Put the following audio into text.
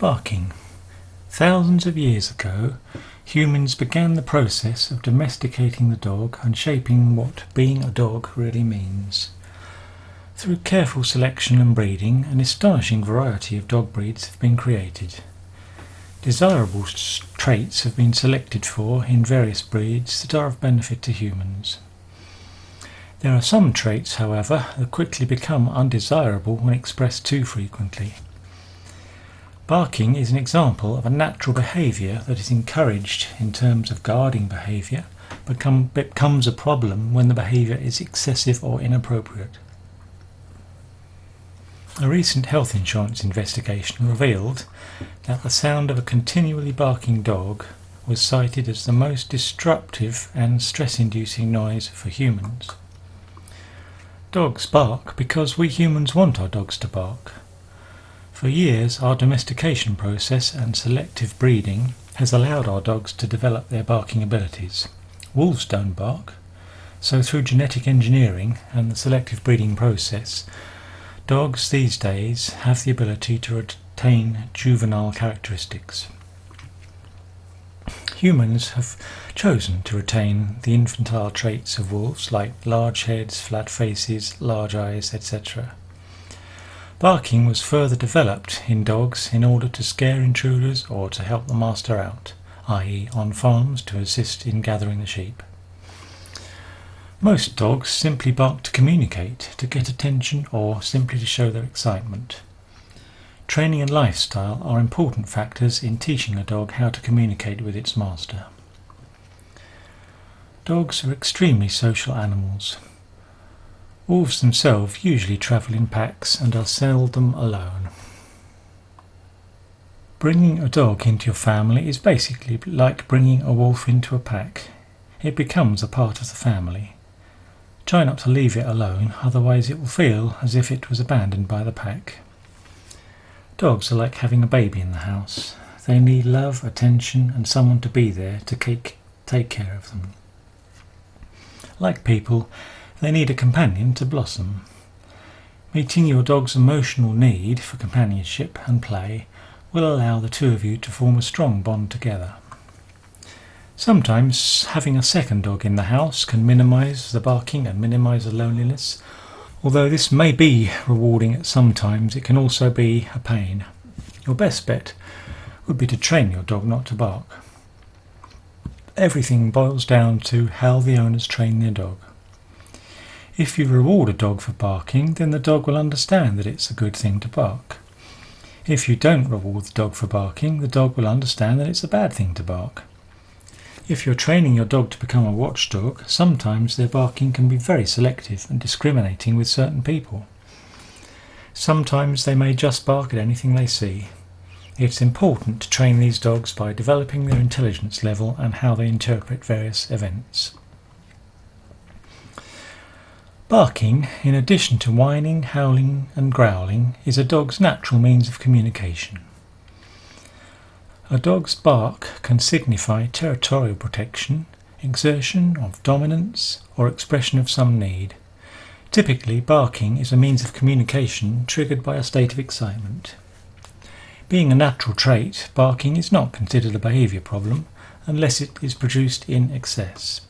Barking. Thousands of years ago, humans began the process of domesticating the dog and shaping what being a dog really means. Through careful selection and breeding, an astonishing variety of dog breeds have been created. Desirable traits have been selected for in various breeds that are of benefit to humans. There are some traits, however, that quickly become undesirable when expressed too frequently. Barking is an example of a natural behaviour that is encouraged in terms of guarding behaviour, but becomes a problem when the behaviour is excessive or inappropriate. A recent health insurance investigation revealed that the sound of a continually barking dog was cited as the most disruptive and stress-inducing noise for humans. Dogs bark because we humans want our dogs to bark. For years, our domestication process and selective breeding has allowed our dogs to develop their barking abilities. Wolves don't bark, so through genetic engineering and the selective breeding process, dogs these days have the ability to retain juvenile characteristics. Humans have chosen to retain the infantile traits of wolves like large heads, flat faces, large eyes, etc. Barking was further developed in dogs in order to scare intruders or to help the master out, i.e. on farms to assist in gathering the sheep. Most dogs simply bark to communicate, to get attention, or simply to show their excitement. Training and lifestyle are important factors in teaching a dog how to communicate with its master. Dogs are extremely social animals. Wolves themselves usually travel in packs and are seldom alone. Bringing a dog into your family is basically like bringing a wolf into a pack. It becomes a part of the family. Try not to leave it alone, otherwise it will feel as if it was abandoned by the pack. Dogs are like having a baby in the house. They need love, attention, and someone to be there to take care of them. Like people, they need a companion to blossom. Meeting your dog's emotional need for companionship and play will allow the two of you to form a strong bond together. Sometimes having a second dog in the house can minimise the barking and minimise the loneliness. Although this may be rewarding at some times, it can also be a pain. Your best bet would be to train your dog not to bark. Everything boils down to how the owners train their dog. If you reward a dog for barking, then the dog will understand that it's a good thing to bark. If you don't reward the dog for barking, the dog will understand that it's a bad thing to bark. If you're training your dog to become a watchdog, sometimes their barking can be very selective and discriminating with certain people. Sometimes they may just bark at anything they see. It's important to train these dogs by developing their intelligence level and how they interpret various events. Barking, in addition to whining, howling and growling, is a dog's natural means of communication. A dog's bark can signify territorial protection, exertion of dominance, or expression of some need. Typically, barking is a means of communication triggered by a state of excitement. Being a natural trait, barking is not considered a behaviour problem unless it is produced in excess.